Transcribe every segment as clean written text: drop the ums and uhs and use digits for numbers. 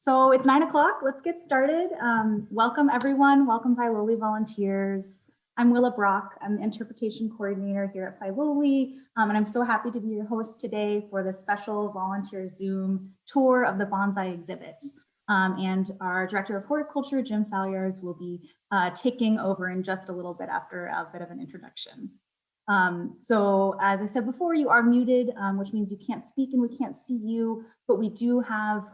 So it's 9 o'clock. Let's get started. Welcome everyone. Welcome Filoli Volunteers. I'm Willa Brock. I'm the interpretation coordinator here at Filoli, and I'm so happy to be your host today for this special volunteer Zoom tour of the Bonsai Exhibit. And our director of horticulture, Jim Salyards, will be taking over in just a little bit after a bit of an introduction. So as I said before, you are muted, which means you can't speak and we can't see you, but we do have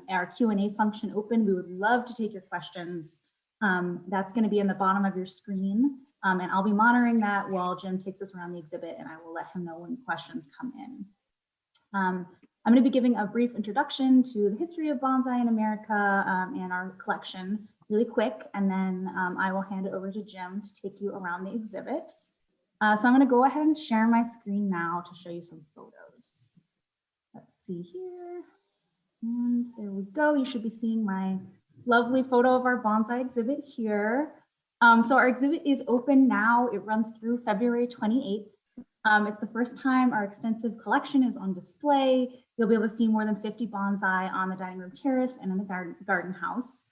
our Q&A function open. We would love to take your questions. That's going to be in the bottom of your screen, and I'll be monitoring that while Jim takes us around the exhibit, and I will let him know when questions come in. I'm going to be giving a brief introduction to the history of bonsai in America and our collection really quick, and then I will hand it over to Jim to take you around the exhibit. So I'm going to go ahead and share my screen now to show you some photos. Let's see here. And there we go. You should be seeing my lovely photo of our bonsai exhibit here. So our exhibit is open now. It runs through February 28th. It's the first time our extensive collection is on display. You'll be able to see more than 50 bonsai on the dining room terrace and in the garden house.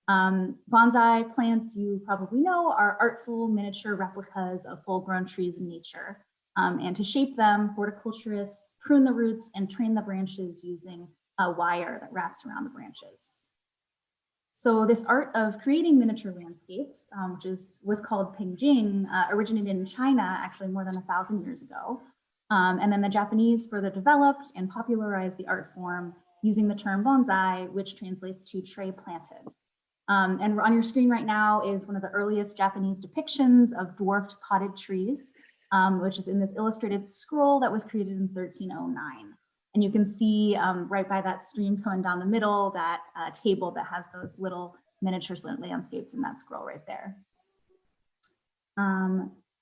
Bonsai plants, you probably know, are artful miniature replicas of full-grown trees in nature. And to shape them, horticulturists prune the roots and train the branches using a wire that wraps around the branches. So this art of creating miniature landscapes, which was called Pengjing, originated in China actually more than 1,000 years ago. And then the Japanese further developed and popularized the art form using the term bonsai, which translates to tray planted. And on your screen right now is one of the earliest Japanese depictions of dwarfed potted trees, which is in this illustrated scroll that was created in 1309. And you can see right by that stream coming down the middle, that table that has those little miniature landscapes in that scroll right there.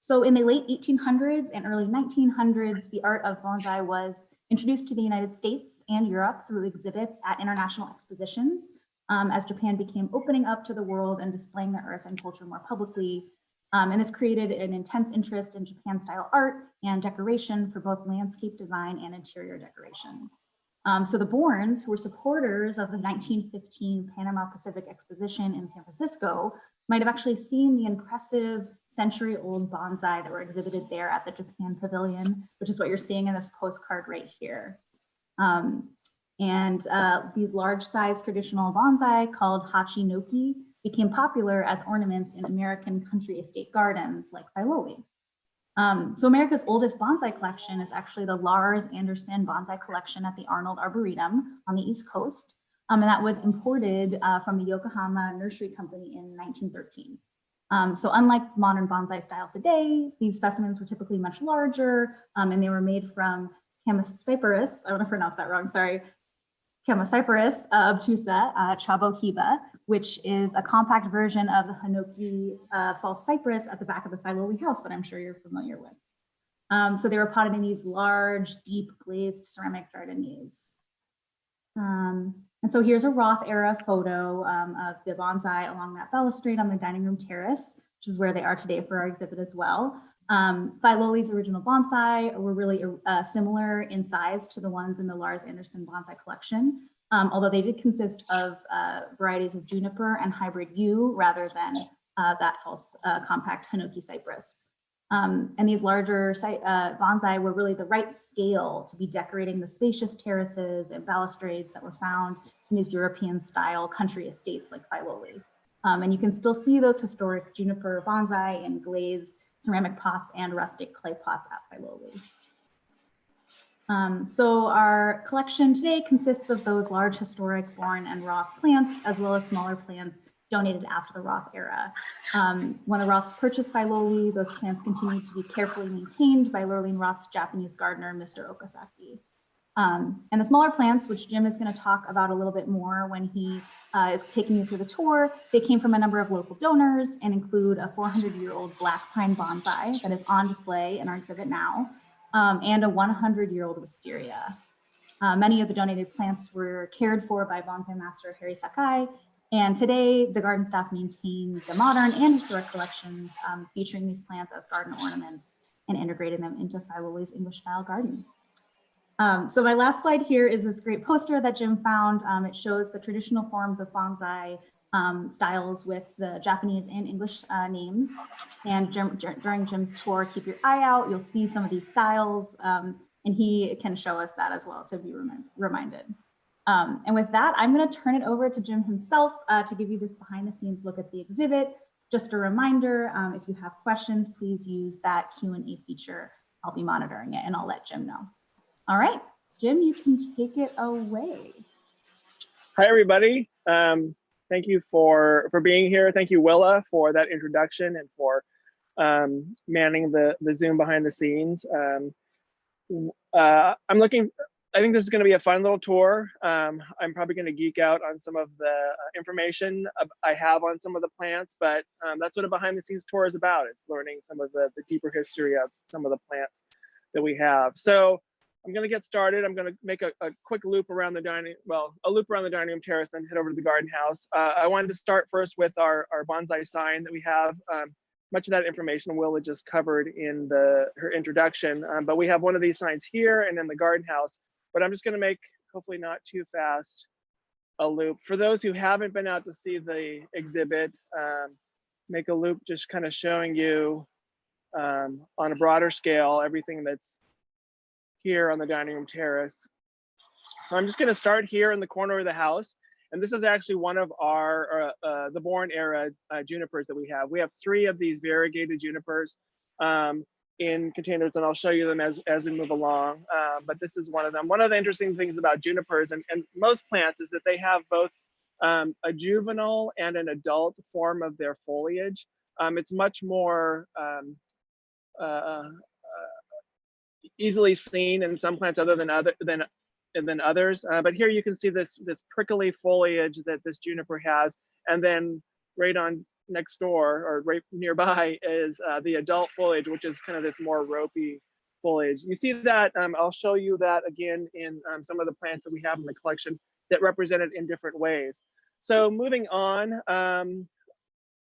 So in the late 1800s and early 1900s, the art of bonsai was introduced to the United States and Europe through exhibits at international expositions. As Japan became opening up to the world and displaying their arts and culture more publicly. And this created an intense interest in Japan-style art and decoration for both landscape design and interior decoration. So the Bournes, who were supporters of the 1915 Panama Pacific Exposition in San Francisco, might have actually seen the impressive century-old bonsai that were exhibited there at the Japan Pavilion, which is what you're seeing in this postcard right here. These large-sized traditional bonsai called hachinoki became popular as ornaments in American country estate gardens like Filoli. So America's oldest bonsai collection is actually the Lars Anderson Bonsai Collection at the Arnold Arboretum on the East Coast. And that was imported from the Yokohama Nursery Company in 1913. So unlike modern bonsai style today, these specimens were typically much larger, and they were made from Camisiporous, I want to pronounce that wrong, sorry, Camisiporous obtusa chabohiba, which is a compact version of the Hinoki false cypress at the back of the Filoli house that I'm sure you're familiar with. So they were potted in these large, deep glazed ceramic jardiniers. And so here's a Roth era photo of the bonsai along that balustrade on the dining room terrace, which is where they are today for our exhibit as well. Filoli's original bonsai were really similar in size to the ones in the Lars Anderson Bonsai Collection, although they did consist of varieties of juniper and hybrid yew rather than that false compact Hinoki cypress. And these larger bonsai were really the right scale to be decorating the spacious terraces and balustrades that were found in these European style country estates like Filoli. And you can still see those historic juniper bonsai in glazed ceramic pots and rustic clay pots at Filoli. So our collection today consists of those large historic Bourne and Roth plants, as well as smaller plants donated after the Roth era. When the Roths purchased Filoli, those plants continued to be carefully maintained by Lurleen Roth's Japanese gardener, Mr. Okazaki. And the smaller plants, which Jim is going to talk about a little bit more when he is taking you through the tour, they came from a number of local donors and include a 400-year-old black pine bonsai that is on display in our exhibit now, and a 100-year-old wisteria. Many of the donated plants were cared for by bonsai master Harry Sakai, and today the garden staff maintain the modern and historic collections featuring these plants as garden ornaments and integrated them into Filoli's English style garden. So my last slide here is this great poster that Jim found. It shows the traditional forms of bonsai styles with the Japanese and English names. And during Jim's tour, keep your eye out. You'll see some of these styles, and he can show us that as well to be reminded. And with that, I'm going to turn it over to Jim himself to give you this behind the scenes look at the exhibit. Just a reminder, if you have questions, please use that Q&A feature. I'll be monitoring it and I'll let Jim know. All right, Jim, you can take it away. Hi, everybody. Thank you for being here. Thank you, Willa, for that introduction and for manning the Zoom behind the scenes. I think this is going to be a fun little tour. I'm probably going to geek out on some of the information I have on some of the plants, but that's what a behind the scenes tour is about. It's learning some of the deeper history of some of the plants that we have. So I'm going to get started. I'm going to make a quick loop around the dining room terrace, then head over to the garden house. I wanted to start first with our bonsai sign that we have. Much of that information Willa just covered in her introduction, but we have one of these signs here and in the garden house. But I'm just going to make, hopefully not too fast, a loop. For those who haven't been out to see the exhibit, make a loop just kind of showing you on a broader scale everything that's here on the dining room terrace. So I'm just going to start here in the corner of the house. And this is actually one of our, the Bourne era junipers that we have. We have 3 of these variegated junipers in containers, and I'll show you them as we move along. But this is one of them. One of the interesting things about junipers and most plants is that they have both a juvenile and an adult form of their foliage. It's much more easily seen in some plants other than others. But here you can see this prickly foliage that this juniper has, and then right on next door or right nearby is the adult foliage, which is kind of this more ropey foliage. You see that, I'll show you that again in some of the plants that we have in the collection that represent it in different ways. So moving on,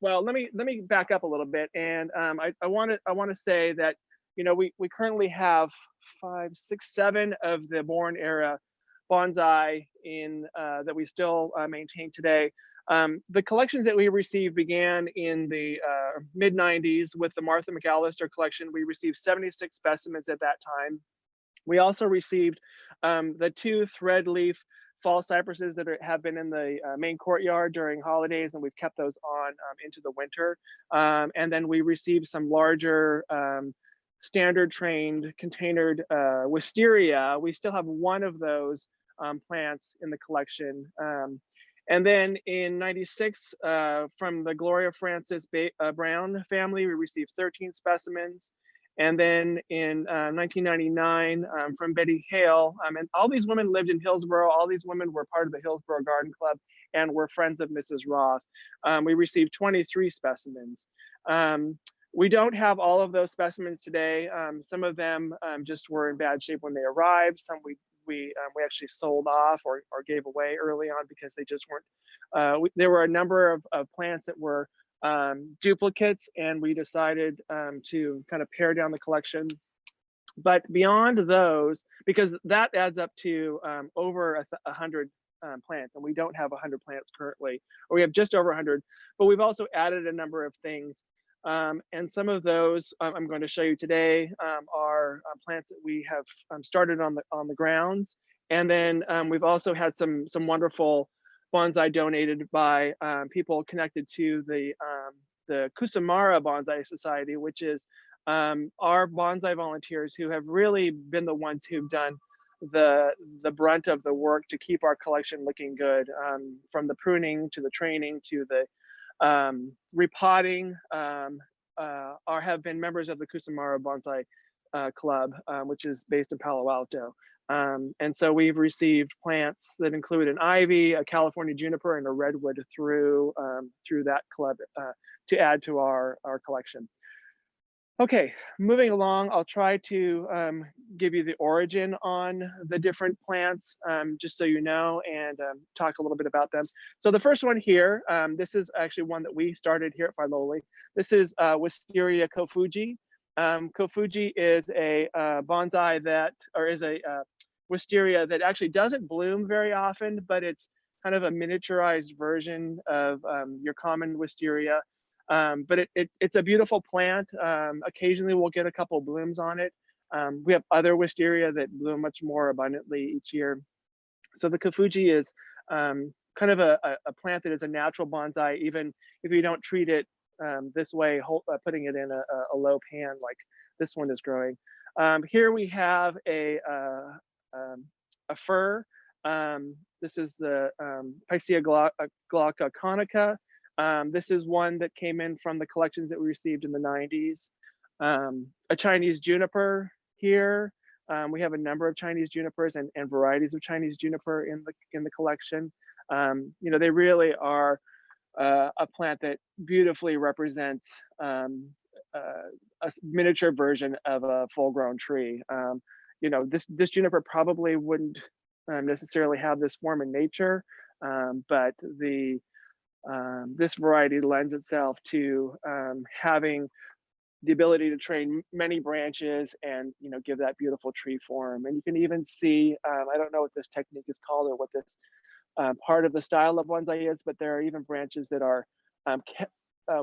well, let me back up a little bit, and I want to say that, you know, we currently have 5, 6, 7 of the Bourne era bonsai in that we still maintain today. The collections that we received began in the mid 90s with the Martha McAllister collection. We received 76 specimens at that time. We also received the 2 thread leaf fall cypresses that have been in the main courtyard during holidays, and we've kept those on into the winter. And then we received some larger standard trained containered wisteria. We still have one of those plants in the collection. And then in 96, from the Gloria Francis Brown family, we received 13 specimens. And then in 1999, from Betty Hale, and all these women lived in Hillsborough. All these women were part of the Hillsborough Garden Club and were friends of Mrs. Roth. We received 23 specimens. We don't have all of those specimens today. Some of them just were in bad shape when they arrived. Some we actually sold off or gave away early on because they just weren't. There were a number of plants that were duplicates, and we decided to kind of pare down the collection. But beyond those, because that adds up to over 100 plants, and we don't have 100 plants currently, or we have just over 100, but we've also added a number of things. And some of those I'm going to show you today are plants that we have started on the grounds, and then we've also had some wonderful bonsai donated by people connected to the Kusumara Bonsai Society, which is our bonsai volunteers who have really been the ones who've done the brunt of the work to keep our collection looking good, from the pruning to the training to the repotting, have been members of the Kusumara Bonsai Club, which is based in Palo Alto. And so we've received plants that include an ivy, a California juniper, and a redwood through that club to add to our collection. Okay, moving along, I'll try to give you the origin on the different plants, just so you know, and talk a little bit about them. So the first one here, this is actually one that we started here at Filoli. This is Wisteria Kofuji. Kofuji is a bonsai that, or is a wisteria that actually doesn't bloom very often, but it's kind of a miniaturized version of your common wisteria. But it's a beautiful plant. Occasionally we'll get a couple blooms on it. We have other wisteria that bloom much more abundantly each year. So the Kofuji is kind of a plant that is a natural bonsai, even if you don't treat it this way, putting it in a low pan like this one is growing. Here we have a fir. This is the Picea glauca conica. This is one that came in from the collections that we received in the 90s. A Chinese juniper here. We have a number of Chinese junipers and varieties of Chinese juniper in the collection. You know, they really are a plant that beautifully represents a miniature version of a full-grown tree. You know, this juniper probably wouldn't necessarily have this form in nature, but this variety lends itself to having the ability to train many branches and, you know, give that beautiful tree form. And you can even see, I don't know what this technique is called or what this part of the style of bonsai is, but there are even branches that are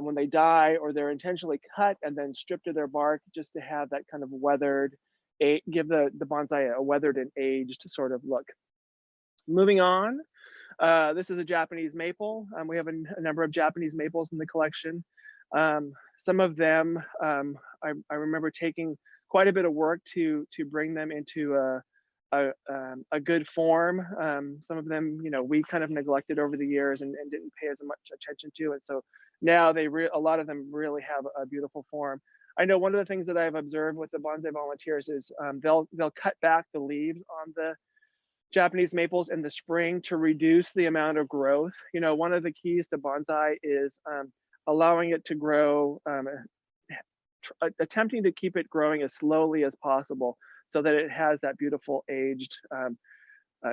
when they die or they're intentionally cut and then stripped of their bark just to have that kind of weathered, give the bonsai a weathered and aged sort of look. Moving on, this is a Japanese maple. We have a number of Japanese maples in the collection. Some of them, I remember taking quite a bit of work to bring them into a good form. Some of them, you know, we kind of neglected over the years and didn't pay as much attention to. And so now a lot of them really have a beautiful form. I know one of the things that I've observed with the Bonsai Volunteers is they'll cut back the leaves on the Japanese maples in the spring to reduce the amount of growth. You know, one of the keys to bonsai is allowing it to grow, attempting to keep it growing as slowly as possible so that it has that beautiful aged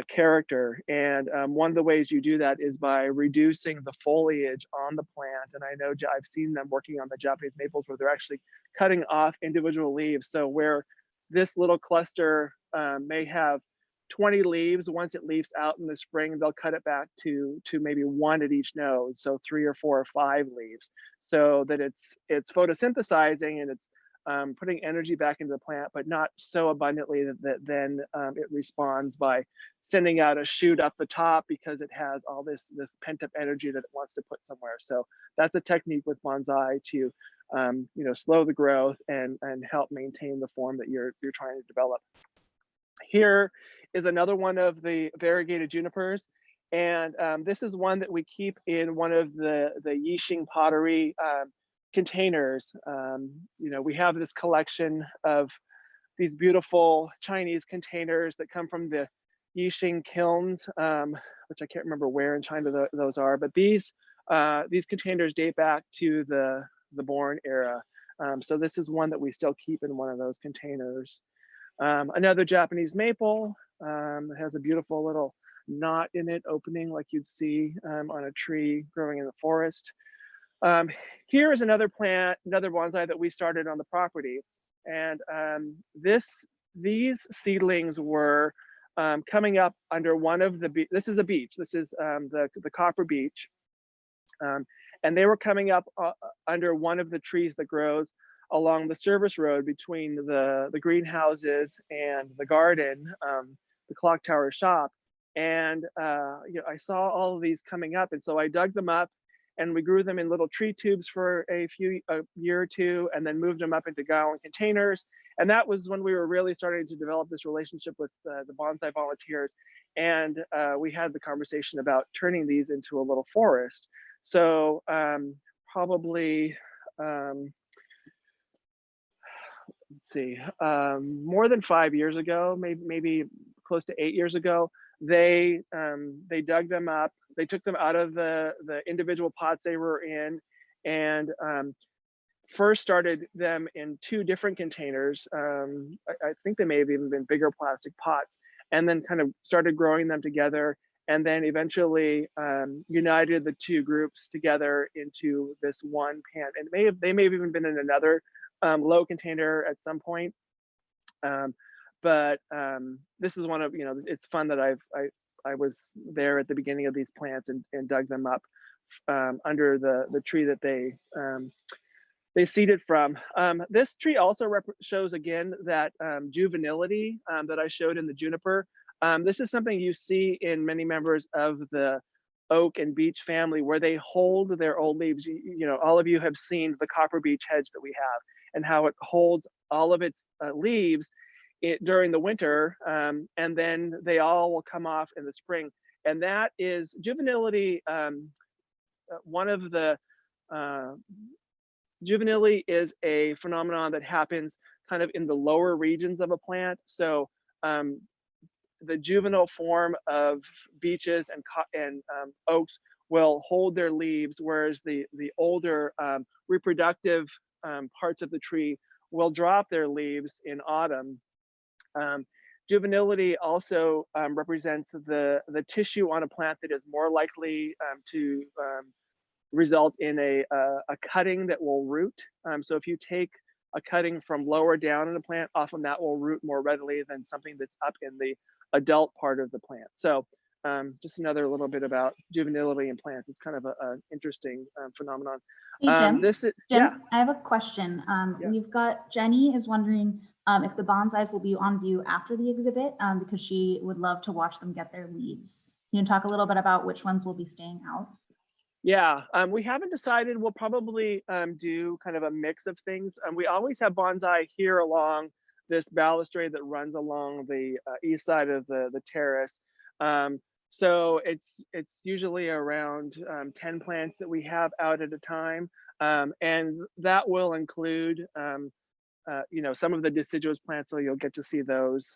character. And one of the ways you do that is by reducing the foliage on the plant. And I know I've seen them working on the Japanese maples where they're actually cutting off individual leaves. So where this little cluster may have 20 leaves, once it leaves out in the spring, they'll cut it back to maybe one at each node. So 3 or 4 or 5 leaves, so that it's photosynthesizing and it's putting energy back into the plant, but not so abundantly that then it responds by sending out a shoot up the top because it has all this pent up energy that it wants to put somewhere. So that's a technique with bonsai to you know, slow the growth and help maintain the form that you're trying to develop. Here is another one of the variegated junipers. And this is one that we keep in one of the Yixing pottery containers. You know, we have this collection of these beautiful Chinese containers that come from the Yixing kilns, which I can't remember where in China those are, but these containers date back to the Bourne era. So this is one that we still keep in one of those containers. Another Japanese maple. It has a beautiful little knot in it opening like you'd see on a tree growing in the forest. Here is another plant, another bonsai that we started on the property. And these seedlings were coming up under one of the, this is a beech, this is the copper beech. And they were coming up under one of the trees that grows along the service road between the greenhouses and the garden, the clock tower shop. And you know, I saw all of these coming up, and so I dug them up and we grew them in little tree tubes for a year or two, and then moved them up into gallon containers. And that was when we were really starting to develop this relationship with the Bonsai Volunteers. And we had the conversation about turning these into a little forest. So probably, let's see, more than 5 years ago, maybe close to 8 years ago, they dug them up. They took them out of the individual pots they were in, and first started them in 2 different containers. I think they may have even been bigger plastic pots, and then kind of started growing them together, and then eventually united the 2 groups together into this one pan. And they may have even been in another low container at some point. but this is one of, it's fun that I was there at the beginning of these plants and dug them up under the tree that they seeded from. This tree also shows again that juvenility that I showed in the juniper. This is something you see in many members of the oak and beech family, where they hold their old leaves. All of you have seen the copper beech hedge that we have and how it holds all of its leaves during the winter, and then they all will come off in the spring. And that is juvenility. One of the juvenility is a phenomenon that happens kind of in the lower regions of a plant. So the juvenile form of beeches and oaks will hold their leaves, whereas the older reproductive parts of the tree will drop their leaves in autumn. Juvenility also represents the tissue on a plant that is more likely to result in a cutting that will root. So if you take a cutting from lower down in a plant, often that will root more readily than something that's up in the adult part of the plant. So just another little bit about juvenility in plants. It's kind of an interesting phenomenon. Hey, Jim, Jim, yeah. I have a question. Yeah. We've got Jenny is wondering if the bonsais will be on view after the exhibit, because she would love to watch them get their leaves. Can you talk a little bit about which ones will be staying out? Yeah, we haven't decided. We'll probably do kind of a mix of things. We always have bonsai here along this balustrade that runs along the east side of the terrace. So it's usually around 10 plants that we have out at a time, and that will include some of the deciduous plants, so you'll get to see those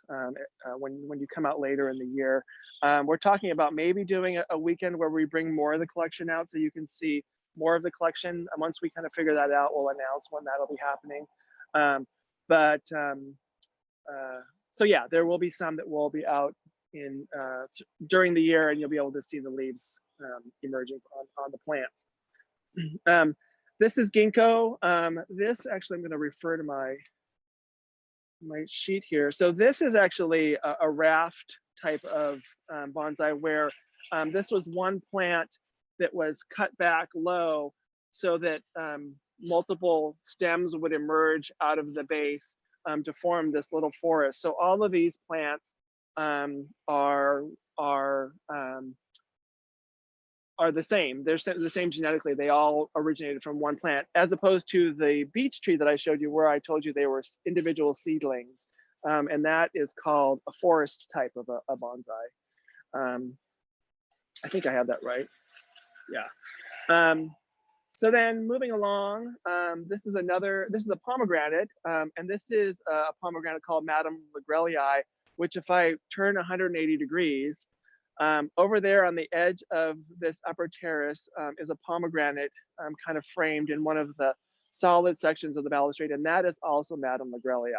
when you come out later in the year. We're talking about maybe doing a weekend where we bring more of the collection out so you can see more of the collection. And once we kind of figure that out, we'll announce when that'll be happening. So yeah, there will be some that will be out in during the year, and you'll be able to see the leaves emerging on the plants. This is ginkgo. This actually, I'm going to refer to my sheet here. So this is actually a raft type of bonsai, where this was one plant that was cut back low so that multiple stems would emerge out of the base to form this little forest. So all of these plants are the same. They're the same genetically. They all originated from one plant, as opposed to the beech tree that I showed you, where I told you they were individual seedlings. And that is called a forest type of a bonsai. I think I have that right. Yeah. So then moving along, this is a pomegranate, and this is a pomegranate called Madame Legrelii, which if I turn 180 degrees, over there on the edge of this upper terrace is a pomegranate kind of framed in one of the solid sections of the balustrade, and that is also Madame Legrelii.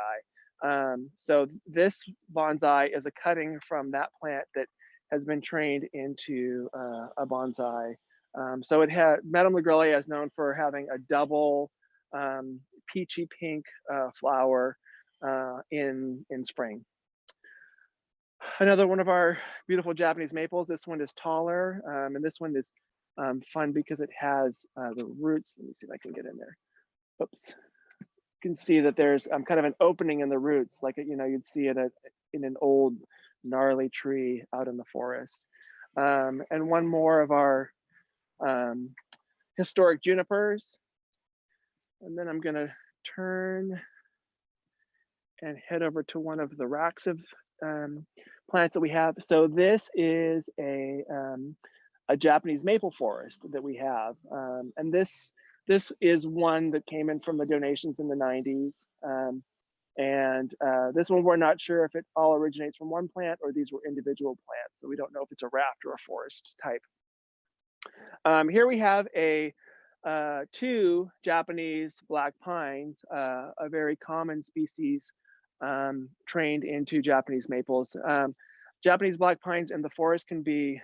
So this bonsai is a cutting from that plant that has been trained into a bonsai. So it had, Madame Legrelii is known for having a double peachy pink flower in spring. Another one of our beautiful Japanese maples. This one is taller, and this one is fun because it has the roots. Let me see if I can get in there. Oops. You can see that there's kind of an opening in the roots, like you'd see it in an old gnarly tree out in the forest. And one more of our historic junipers. And then I'm gonna turn and head over to one of the racks of plants that we have. So this is a Japanese maple forest that we have, and this is one that came in from the donations in the 90s. And this one, we're not sure if it all originates from one plant or these were individual plants. So we don't know if it's a raft or a forest type. Here we have two Japanese black pines, a very common species trained into Japanese maples. Japanese black pines in the forest can be,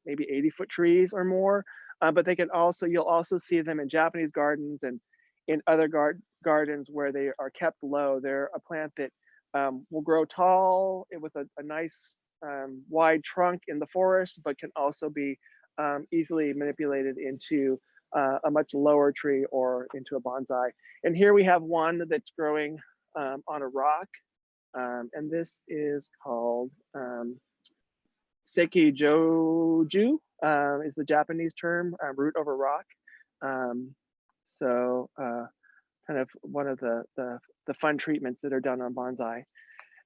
maybe 80-foot trees or more, but they can also, you'll also see them in Japanese gardens and in other gardens where they are kept low. They're a plant that will grow tall with a nice wide trunk in the forest, but can also be easily manipulated into a much lower tree or into a bonsai. And here we have one that's growing on a rock, and this is called Seki Joju, is the Japanese term, root over rock. So kind of one of the fun treatments that are done on bonsai.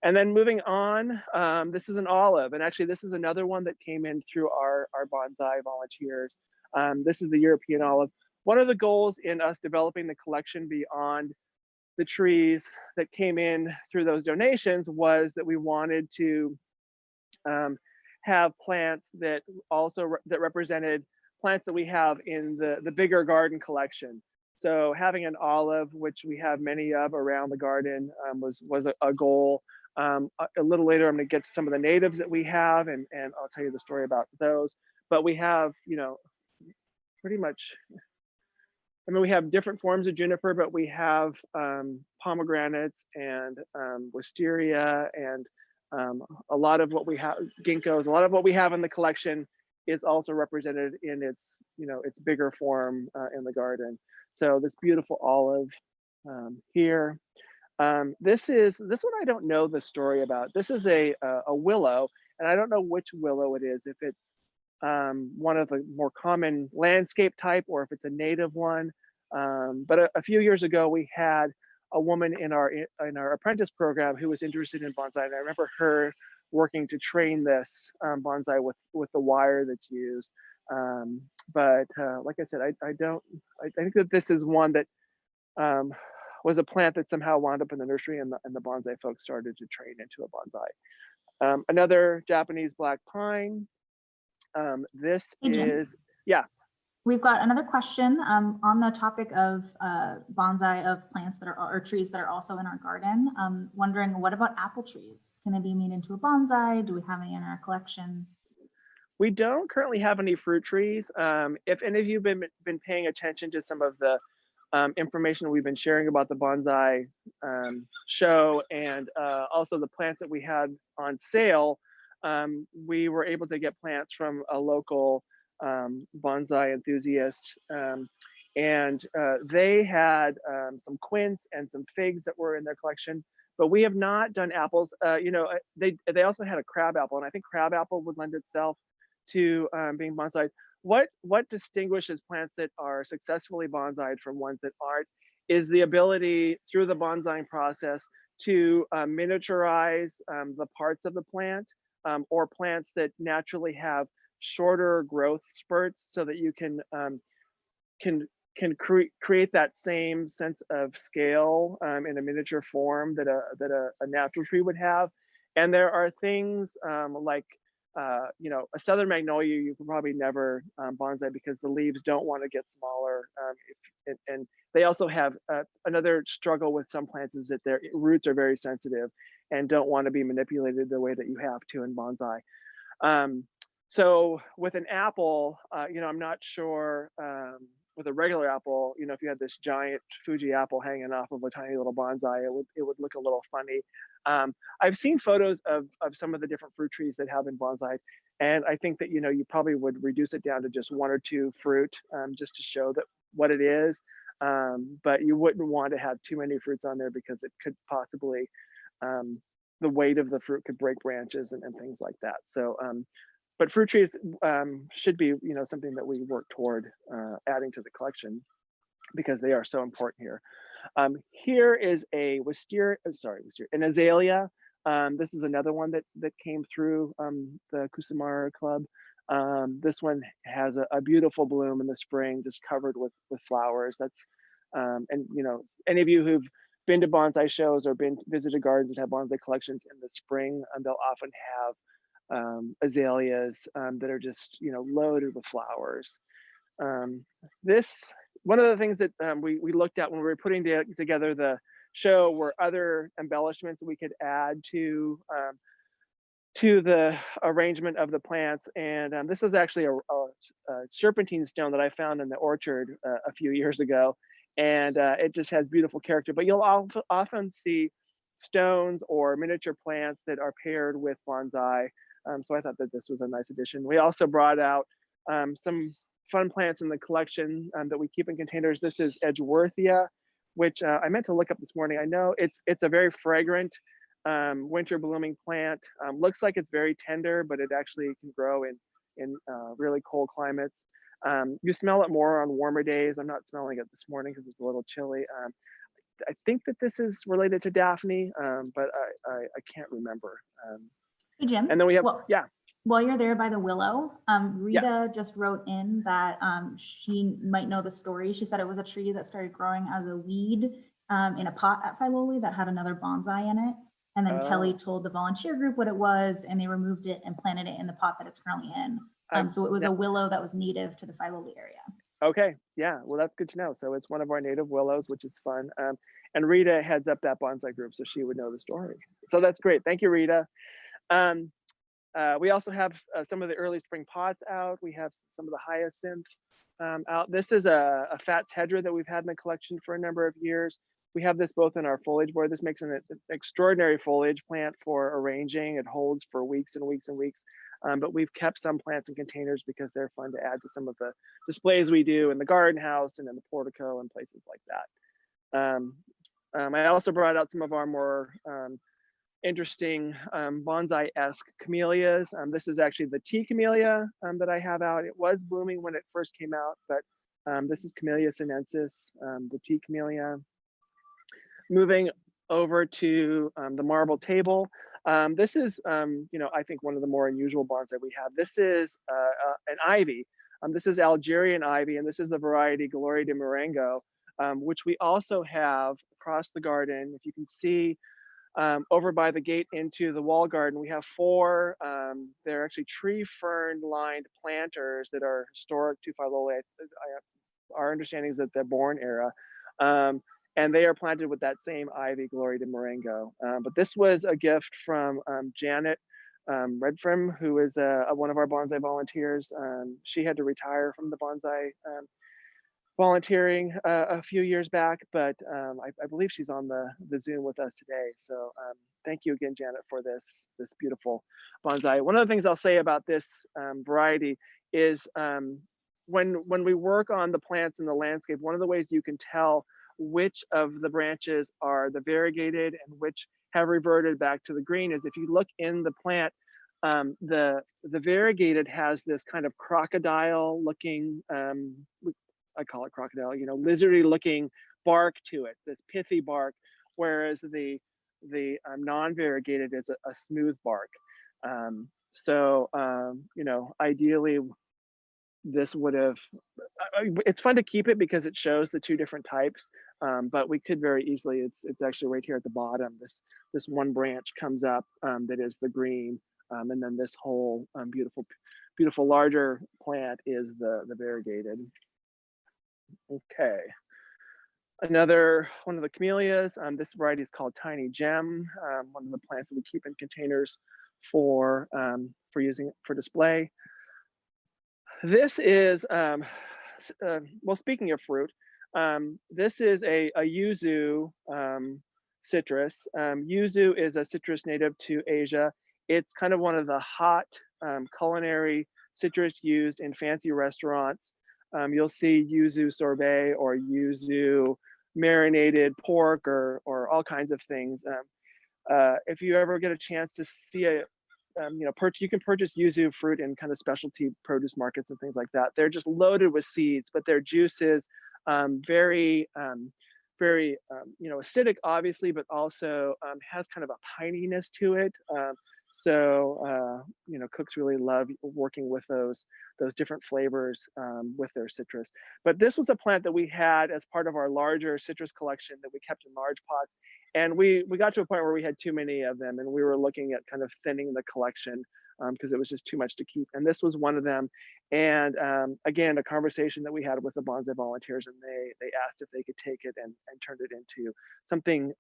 And then moving on, this is an olive, and actually this is another one that came in through our bonsai volunteers. This is the European olive. One of the goals in us developing the collection beyond the trees that came in through those donations was that we wanted to have plants that also that represented plants that we have in the bigger garden collection. So having an olive, which we have many of around the garden, was a goal. A little later, I'm going to get to some of the natives that we have, and I'll tell you the story about those. But we have, you know, pretty much, I mean, we have different forms of juniper, but we have pomegranates and wisteria, and a lot of what we have, ginkgos, a lot of what we have in the collection is also represented in its, you know, its bigger form in the garden. So this beautiful olive here. This one I don't know the story about. This is a willow, and I don't know which willow it is, if it's one of the more common landscape type or if it's a native one. But a few years ago, we had a woman in our apprentice program who was interested in bonsai, and I remember her working to train this bonsai with the wire that's used. But like I said, I think that this is one that was a plant that somehow wound up in the nursery, and the bonsai folks started to train into a bonsai. Another Japanese black pine. This is, yeah. We've got another question on the topic of bonsai, of plants that are, or trees that are also in our garden. Wondering, what about apple trees? Can they be made into a bonsai? Do we have any in our collection? We don't currently have any fruit trees. If any of you have been paying attention to some of the information we've been sharing about the bonsai show, and also the plants that we had on sale, we were able to get plants from a local bonsai enthusiast, and they had some quince and some figs that were in their collection, but we have not done apples. You know, they also had a crab apple, and I think crab apple would lend itself to being bonsai. What distinguishes plants that are successfully bonsaied from ones that aren't is the ability through the bonsai process to miniaturize the parts of the plant, or plants that naturally have shorter growth spurts, so that you can create that same sense of scale in a miniature form that a natural tree would have. And there are things like you know, a southern magnolia you can probably never bonsai because the leaves don't want to get smaller. And they also have another struggle with some plants is that their roots are very sensitive and don't want to be manipulated the way that you have to in bonsai. So with an apple, you know, I'm not sure with a regular apple, you know, if you had this giant Fuji apple hanging off of a tiny little bonsai, it would look a little funny. I've seen photos of some of the different fruit trees that have been bonsai, and I think that, you know, you probably would reduce it down to just 1 or 2 fruit, just to show that what it is. But you wouldn't want to have too many fruits on there because it could possibly, the weight of the fruit could break branches and things like that. So, but fruit trees should be, you know, something that we work toward adding to the collection because they are so important here. Here is a an azalea. This is another one that came through the Kusamara Club. This one has a beautiful bloom in the spring, just covered with flowers. That's and you know, any of you who've been to bonsai shows or visited gardens that have bonsai collections in the spring, they'll often have azaleas that are just, you know, loaded with flowers. This, one of the things that we looked at when we were putting together the show were other embellishments we could add to the arrangement of the plants. And this is actually a serpentine stone that I found in the orchard a few years ago. And it just has beautiful character, but you'll often see stones or miniature plants that are paired with bonsai. So I thought that this was a nice addition. We also brought out some fun plants in the collection that we keep in containers. This is Edgeworthia, which I meant to look up this morning. I know it's a very fragrant winter blooming plant. Looks like it's very tender, but it actually can grow in really cold climates. You smell it more on warmer days. I'm not smelling it this morning because it's a little chilly. I think that this is related to Daphne, but I can't remember. Hey, Jim. And then we have, well, yeah. While you're there by the willow, Rita just wrote in that she might know the story. She said it was a tree that started growing as a weed in a pot at Filoli that had another bonsai in it. And then Kelly told the volunteer group what it was, and they removed it and planted it in the pot that it's currently in. So it was a willow that was native to the Filoli area. Okay, yeah, well, that's good to know. So it's one of our native willows, which is fun. And Rita heads up that bonsai group, so she would know the story. So that's great. Thank you, Rita. We also have some of the early spring pots out. We have some of the hyacinth out. This is a Fats hedra that we've had in the collection for a number of years. We have this both in our foliage board. This makes an extraordinary foliage plant for arranging. It holds for weeks and weeks and weeks. But we've kept some plants in containers because they're fun to add to some of the displays we do in the garden house and in the portico and places like that. I also brought out some of our more interesting bonsai-esque camellias. This is actually the tea camellia that I have out. It was blooming when it first came out, but this is Camellia Sinensis, the tea camellia. Moving over to the marble table. This is, I think one of the more unusual bonsai we have. This is an ivy. This is Algerian ivy, and this is the variety Gloria de Marengo, which we also have across the garden. If you can see over by the gate into the wall garden, we have 4, they're actually tree fern lined planters that are historic to Filoli. Our understanding is that they're born era. And they are planted with that same ivy, Gloria de Marengo. But this was a gift from Janet Redfrim, who is one of our bonsai volunteers. She had to retire from the bonsai volunteering a few years back, but I believe she's on the Zoom with us today. So thank you again, Janet, for this beautiful bonsai. One of the things I'll say about this variety is when we work on the plants in the landscape, one of the ways you can tell which of the branches are the variegated and which have reverted back to the green is if you look in the plant, the variegated has this kind of crocodile looking, I call it crocodile, lizardy looking bark to it, this pithy bark, whereas the non-variegated is a smooth bark. Ideally, this would have, it's fun to keep it because it shows the 2 different types, but we could very easily, it's actually right here at the bottom, this one branch comes up that is the green, and then this whole beautiful larger plant is the variegated. Okay, another one of the camellias, this variety is called Tiny Gem, one of the plants that we keep in containers for using for display. This is, well, speaking of fruit, this is a Yuzu citrus. Yuzu is a citrus native to Asia. It's kind of one of the hot culinary citrus used in fancy restaurants. You'll see Yuzu sorbet or Yuzu marinated pork or all kinds of things. If you ever get a chance to see you can purchase Yuzu fruit in kind of specialty produce markets and things like that. They're just loaded with seeds, but their juice is very acidic, obviously, but also has kind of a pininess to it. Cooks really love working with those different flavors with their citrus. But this was a plant that we had as part of our larger citrus collection that we kept in large pots. And we got to a point where we had too many of them, and we were looking at kind of thinning the collection because it was just too much to keep. And this was one of them. And again, a conversation that we had with the bonsai volunteers, and they asked if they could take it and turn it into something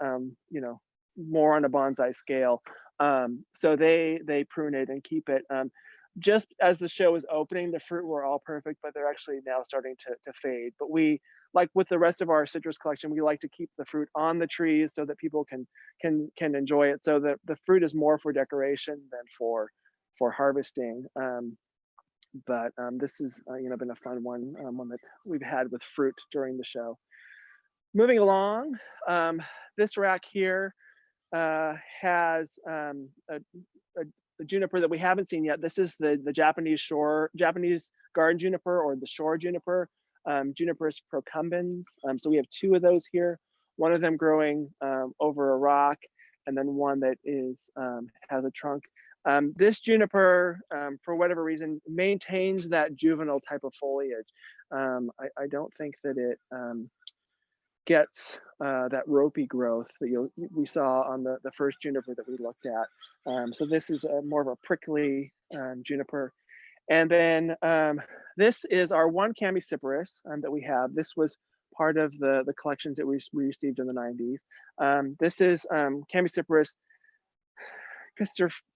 more on a bonsai scale. So they prune it and keep it. Just as the show is opening, the fruit were all perfect, but they're actually now starting to fade. But we, like with the rest of our citrus collection, we like to keep the fruit on the trees so that people can enjoy it. So that the fruit is more for decoration than for harvesting. This is been a fun one, one that we've had with fruit during the show. Moving along, this rack here has a juniper that we haven't seen yet. This is the Japanese garden juniper, or the shore juniper, Juniperous Procumbens. So we have two of those here. One of them growing over a rock, and then one that has a trunk. This juniper, for whatever reason, maintains that juvenile type of foliage. I don't think that it gets that ropey growth that we saw on the first juniper that we looked at. So this is more of a prickly juniper. And then this is our one Camisiporous that we have. This was part of the collections that we received in the 90s. This is Camisiporous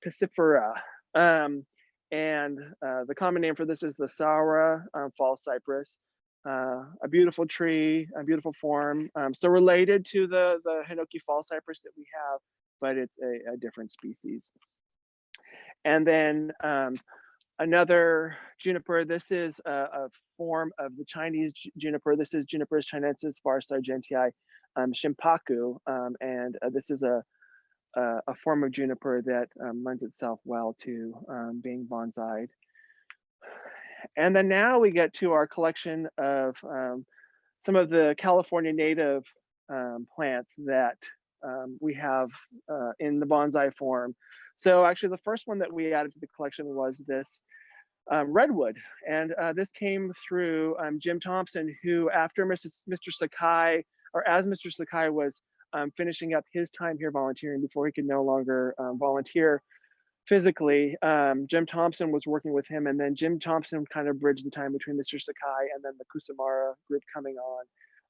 Pacifera. And the common name for this is the Saura false cypress. A beautiful tree, a beautiful form. So related to the Hinoki false cypress that we have, but it's a different species. And then another juniper. This is a form of the Chinese juniper. This is Juniperous Chinensis var sargentii shimpaku, and this is a form of juniper that lends itself well to being bonsai'd. And then now we get to our collection of some of the California native plants that we have in the bonsai form. So actually the first one that we added to the collection was this Redwood. And this came through Jim Thompson, who after Mr. Sakai, or as Mr. Sakai was finishing up his time here volunteering before he could no longer volunteer physically, Jim Thompson was working with him, and then Jim Thompson kind of bridged the time between Mr. Sakai and then the Kusumara group coming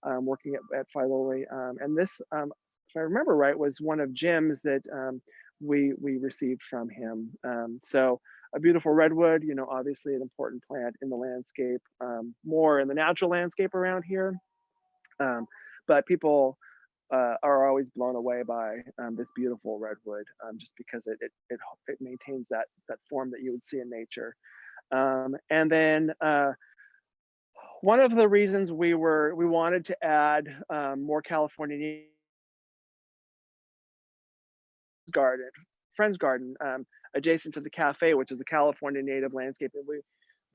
on, working at Filoli. And this, if I remember right, was one of Jim's that we received from him. So a beautiful redwood, obviously an important plant in the landscape, more in the natural landscape around here. But people are always blown away by this beautiful redwood, just because it maintains that form that you would see in nature. And then one of the reasons we wanted to add more California friend's garden adjacent to the cafe, which is a California native landscape, and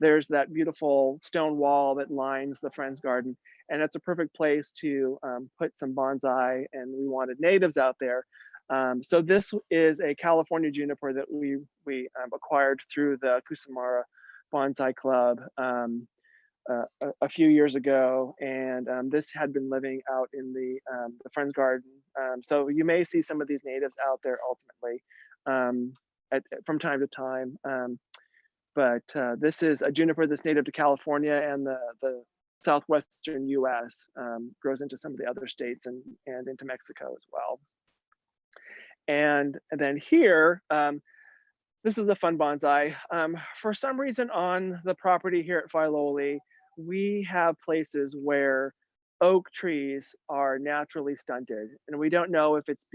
there's that beautiful stone wall that lines the friend's garden, and it's a perfect place to put some bonsai, and we wanted natives out there. So this is a California juniper that we acquired through the Kusumara Bonsai Club a few years ago, and this had been living out in the friend's garden. So you may see some of these natives out there ultimately from time to time. But this is a juniper that's native to California and the southwestern US, grows into some of the other states and into Mexico as well. And then here, this is a fun bonsai. For some reason on the property here at Filoli, we have places where oak trees are naturally stunted, and we don't know if it's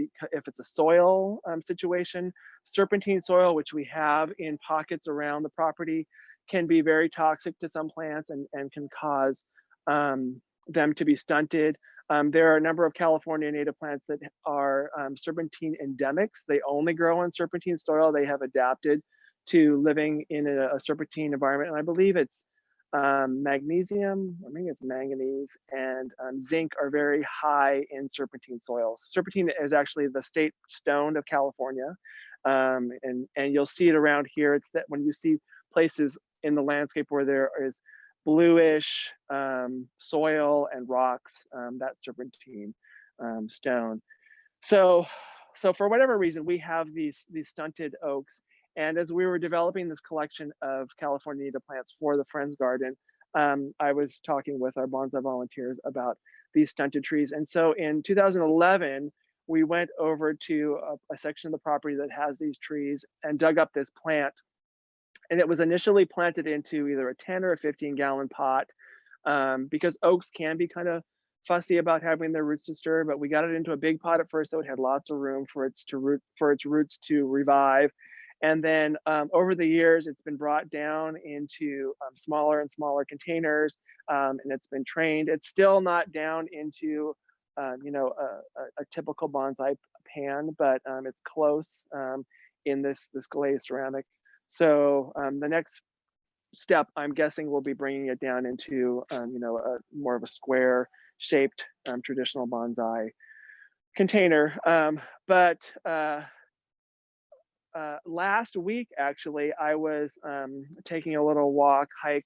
a soil situation. Serpentine soil, which we have in pockets around the property, can be very toxic to some plants and can cause them to be stunted. There are a number of California native plants that are serpentine endemics. They only grow on serpentine soil. They have adapted to living in a serpentine environment, and I believe it's magnesium, I think it's manganese, and zinc are very high in serpentine soils. Serpentine is actually the state stone of California, and you'll see it around here. It's that when you see places in the landscape where there is bluish soil and rocks, that serpentine stone. So for whatever reason, we have these stunted oaks. And as we were developing this collection of California native plants for the Friends Garden, I was talking with our bonsai volunteers about these stunted trees. And so in 2011, we went over to a section of the property that has these trees and dug up this plant. And it was initially planted into either a 10 or a 15-gallon pot, because oaks can be kind of fussy about having their roots disturbed, but we got it into a big pot at first, so it had lots of room for its roots to revive. And then over the years, it's been brought down into smaller and smaller containers, and it's been trained. It's still not down into a typical bonsai pan, but it's close in this glazed ceramic. So the next step, I'm guessing, will be bringing it down into a more of a square shaped traditional bonsai container. Last week, actually, I was taking a little hike,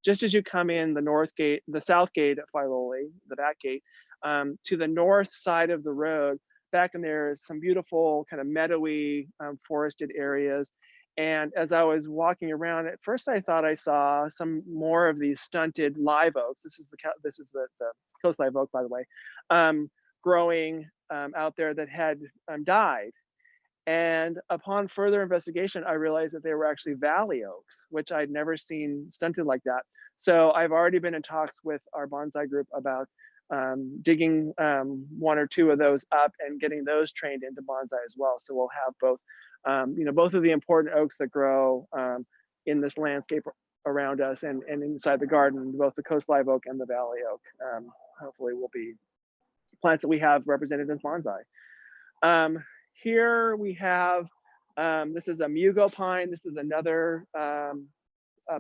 just as you come in the south gate at Filoli, the back gate, to the north side of the road. Back in there is some beautiful kind of meadowy forested areas. And as I was walking around, at first I thought I saw some more of these stunted live oaks. This is the coast live oak, by the way, growing out there that had died. And upon further investigation, I realized that they were actually valley oaks, which I'd never seen stunted like that. So I've already been in talks with our bonsai group about digging one or two of those up and getting those trained into bonsai as well. So we'll have both, both of the important oaks that grow in this landscape around us and inside the garden, both the coast live oak and the valley oak, hopefully will be plants that we have represented as bonsai. Here we have, this is a Mugo pine. This is another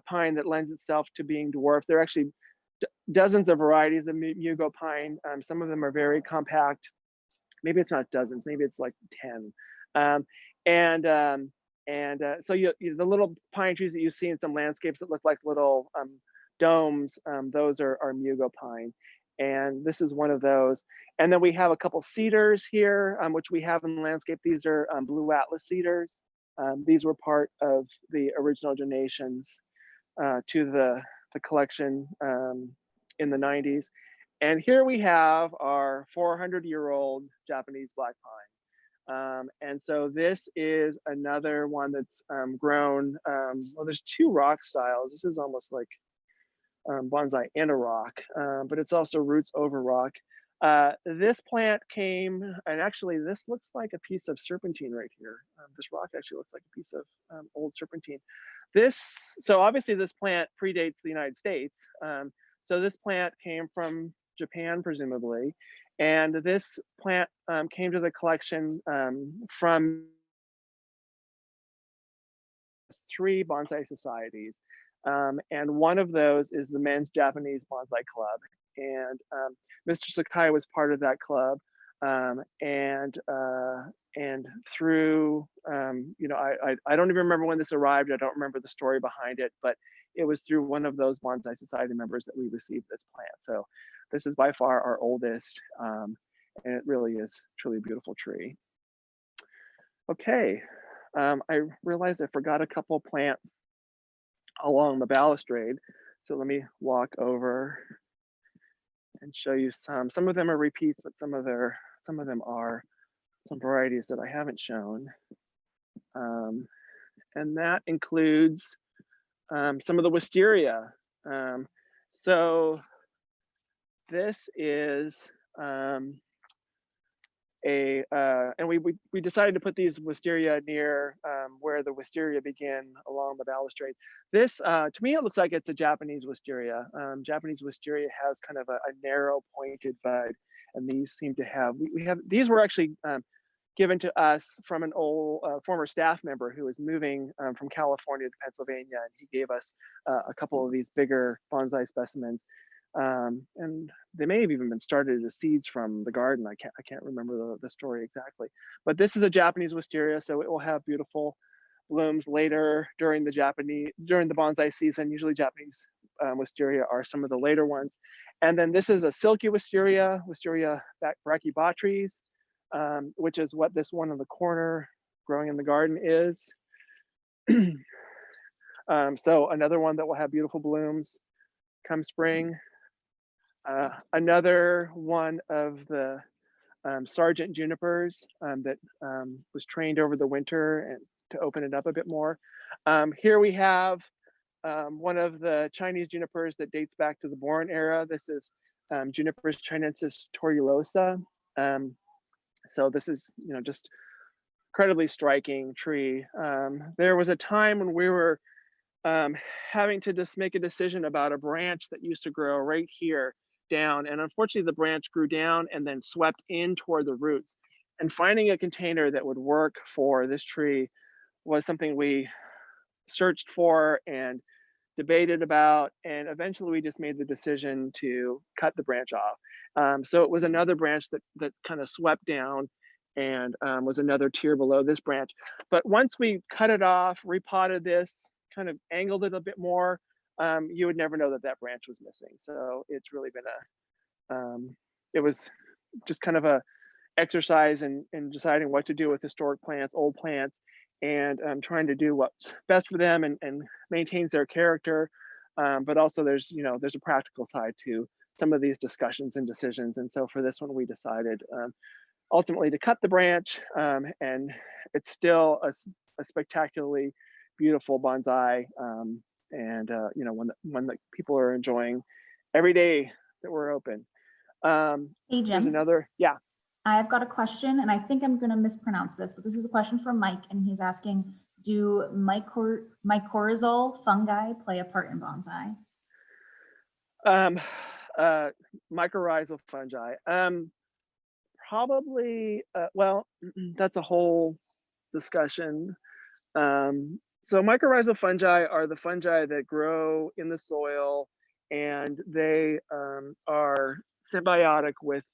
pine that lends itself to being dwarfed. There are actually dozens of varieties of Mugo pine. Some of them are very compact. Maybe it's not dozens, maybe it's like 10. So the little pine trees that you see in some landscapes that look like little domes, those are Mugo pine. And this is one of those. And then we have a couple cedars here, which we have in the landscape. These are blue atlas cedars. These were part of the original donations to the collection in the 90s. And here we have our 400-year-old Japanese black pine. And so this is another one that's grown, well, there's two rock styles. This is almost like bonsai in a rock, but it's also roots over rock. This plant came, and actually this looks like a piece of serpentine right here. This rock actually looks like a piece of old serpentine. So obviously this plant predates the United States. So this plant came from Japan, presumably. And this plant came to the collection from 3 bonsai societies. And one of those is the Men's Japanese Bonsai Club. And Mr. Sakai was part of that club. And through, I don't even remember when this arrived. I don't remember the story behind it, but it was through one of those Bonsai Society members that we received this plant. So this is by far our oldest, and it really is truly a beautiful tree. Okay, I realized I forgot a couple plants along the balustrade. So let me walk over and show you some. Some of them are repeats, but some of them are some varieties that I haven't shown. And that includes some of the wisteria. So this is and we decided to put these wisteria near where the wisteria begin along the balustrade. This, to me, it looks like it's a Japanese wisteria. Japanese wisteria has kind of a narrow pointed bud, and these seem to have, these were actually given to us from an old former staff member who was moving from California to Pennsylvania, and he gave us a couple of these bigger bonsai specimens. And they may have even been started as seeds from the garden. I can't remember the story exactly, but this is a Japanese wisteria, so it will have beautiful blooms later during the bonsai season. Usually Japanese wisteria are some of the later ones. And then this is a silky wisteria, Wisteria brachybotries, which is what this one in the corner growing in the garden is. So another one that will have beautiful blooms come spring. Another one of the Sergeant Junipers that was trained over the winter and to open it up a bit more. Here we have one of the Chinese junipers that dates back to the Boron era. This is Juniperous Chinensis Torulosa. So this is, just incredibly striking tree. There was a time when we were having to just make a decision about a branch that used to grow right here down. And unfortunately, the branch grew down and then swept in toward the roots. And finding a container that would work for this tree was something we searched for and debated about, and eventually we just made the decision to cut the branch off. So it was another branch that kind of swept down and was another tier below this branch. But once we cut it off, repotted this, kind of angled it a bit more, you would never know that branch was missing. So it's really been it was just kind of a exercise in deciding what to do with historic plants, old plants, and trying to do what's best for them and maintains their character. But also there's a practical side to some of these discussions and decisions. And so for this one, we decided ultimately to cut the branch, and it's still a spectacularly beautiful bonsai, and one that people are enjoying every day that we're open. Hey, Jim. There's another, yeah. I've got a question, and I think I'm going to mispronounce this, but this is a question from Mike, and he's asking, do mycorrhizal fungi play a part in bonsai? Mycorrhizal fungi. Probably, well, that's a whole discussion. So mycorrhizal fungi are the fungi that grow in the soil, and they are symbiotic with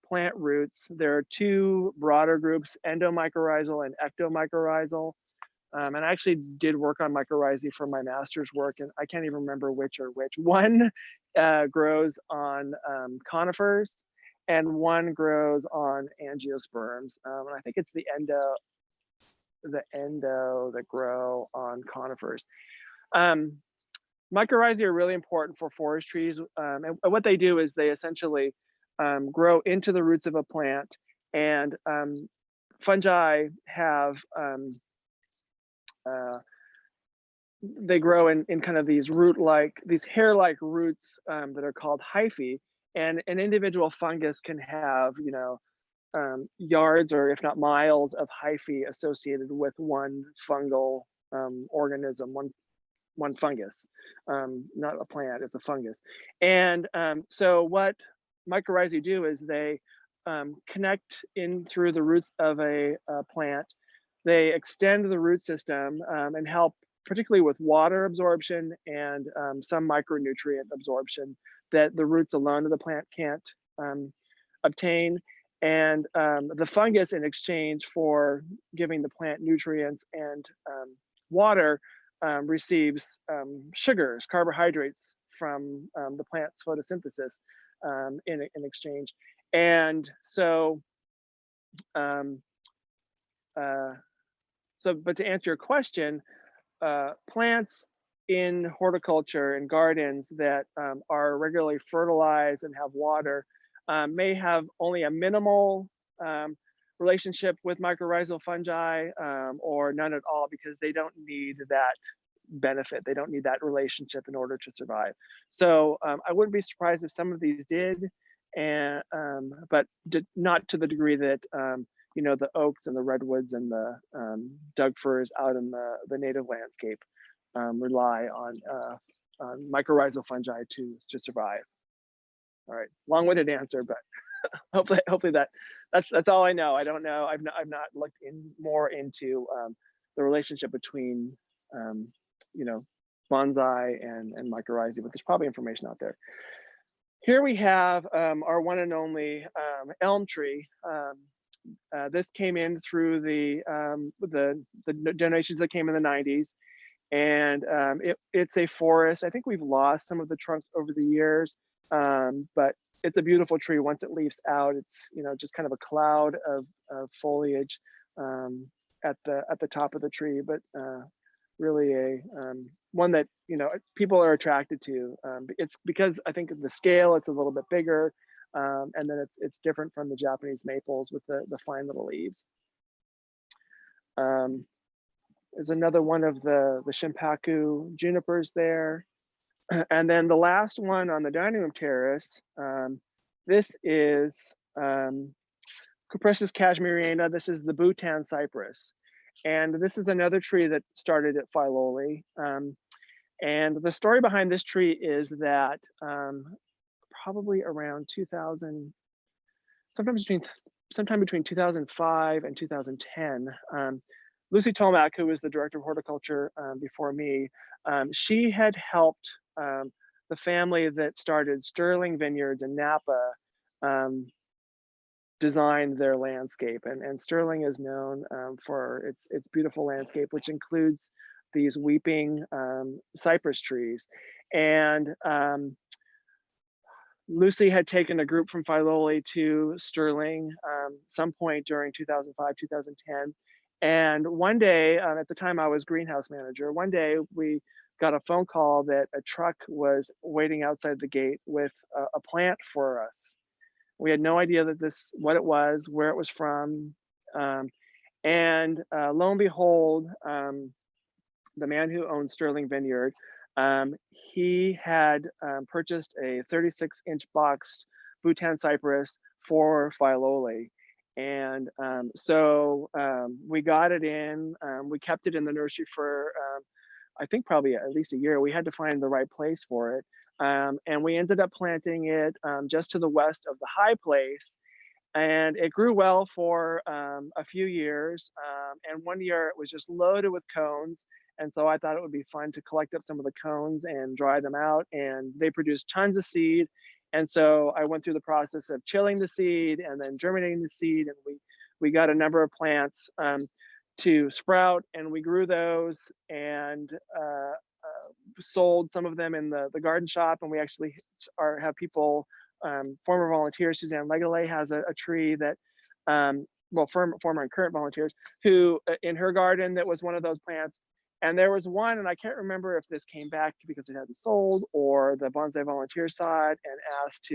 plant roots. There are two broader groups, endomycorrhizal and ectomycorrhizal. And I actually did work on mycorrhizae for my master's work, and I can't even remember which are which. One grows on conifers, and one grows on angiosperms. And I think it's the endo that grow on conifers. Mycorrhizae are really important for forest trees. And what they do is they essentially grow into the roots of a plant, and fungi have they grow in kind of these these hair-like roots that are called hyphae, and an individual fungus can have yards or if not miles of hyphae associated with one fungal organism, one fungus, not a plant, it's a fungus. And so what mycorrhizae do is they connect in through the roots of a plant. They extend the root system and help particularly with water absorption and some micronutrient absorption that the roots alone of the plant can't obtain. And the fungus, in exchange for giving the plant nutrients and water, receives sugars, carbohydrates from the plant's photosynthesis in exchange. And so, but to answer your question, plants in horticulture and gardens that are regularly fertilized and have water may have only a minimal relationship with mycorrhizal fungi, or none at all, because they don't need that benefit. They don't need that relationship in order to survive. So I wouldn't be surprised if some of these did, and but not to the degree that the oaks and the redwoods and the Doug firs out in the native landscape rely on mycorrhizal fungi to survive. All right, long-winded answer, but hopefully that's all I know. I don't know. I've not looked more into the relationship between bonsai and mycorrhizae, but there's probably information out there. Here we have our one and only elm tree. This came in through the donations that came in the 90s, and it's a forest. I think we've lost some of the trunks over the years, but it's a beautiful tree. Once it leaves out, it's just kind of a cloud of foliage at the top of the tree, but really a one that people are attracted to. It's because I think of the scale. It's a little bit bigger. and then it's different from the Japanese maples with the fine little leaves. There's another one of the Shimpaku junipers there. And then the last one on the dining room terrace, this is Cupressus Cashmerena. This is the Bhutan cypress. And this is another tree that started at Filoli. And the story behind this tree is that probably around 2000, sometime between 2005 and 2010, Lucy Tomac, who was the director of horticulture before me, she had helped the family that started Sterling Vineyards in Napa design their landscape. And Sterling is known for its beautiful landscape, which includes these weeping cypress trees. And Lucy had taken a group from Filoli to Sterling some point during 2005, 2010. And one day, at the time I was greenhouse manager, one day we got a phone call that a truck was waiting outside the gate with a plant for us. We had no idea that what it was, where it was from. And lo and behold, the man who owned Sterling Vineyard, he had purchased a 36-inch boxed Bhutan cypress for Filoli. And so we got it in, we kept it in the nursery for, I think probably at least a year. We had to find the right place for it. And we ended up planting it just to the west of the high place. And it grew well for a few years. And one year it was just loaded with cones. And so I thought it would be fun to collect up some of the cones and dry them out. And they produced tons of seed. And so I went through the process of chilling the seed and then germinating the seed. And we got a number of plants to sprout, and we grew those and sold some of them in the garden shop. And we actually have people, former volunteers, Suzanne Legale has a tree that, well, former and current volunteers, who in her garden that was one of those plants. And there was one, and I can't remember if this came back because it hadn't sold or the Bonsai Volunteer saw it and asked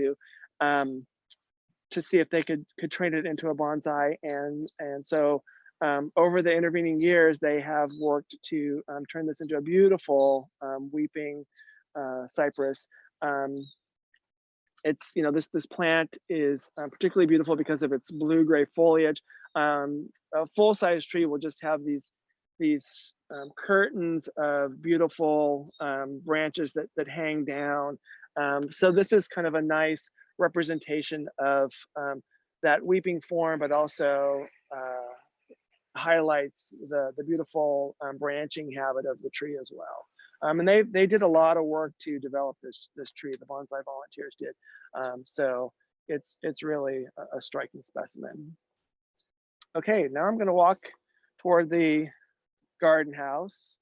to see if they could train it into a bonsai. And so over the intervening years, they have worked to turn this into a beautiful weeping cypress. It's, you know, this plant is particularly beautiful because of its blue-gray foliage. A full-size tree will just have these curtains of beautiful branches that hang down. So this is kind of a nice representation of that weeping form, but also highlights the beautiful branching habit of the tree as well. And they did a lot of work to develop this tree. The Bonsai Volunteers did. So it's really a striking specimen. Okay, now I'm going to walk toward the garden house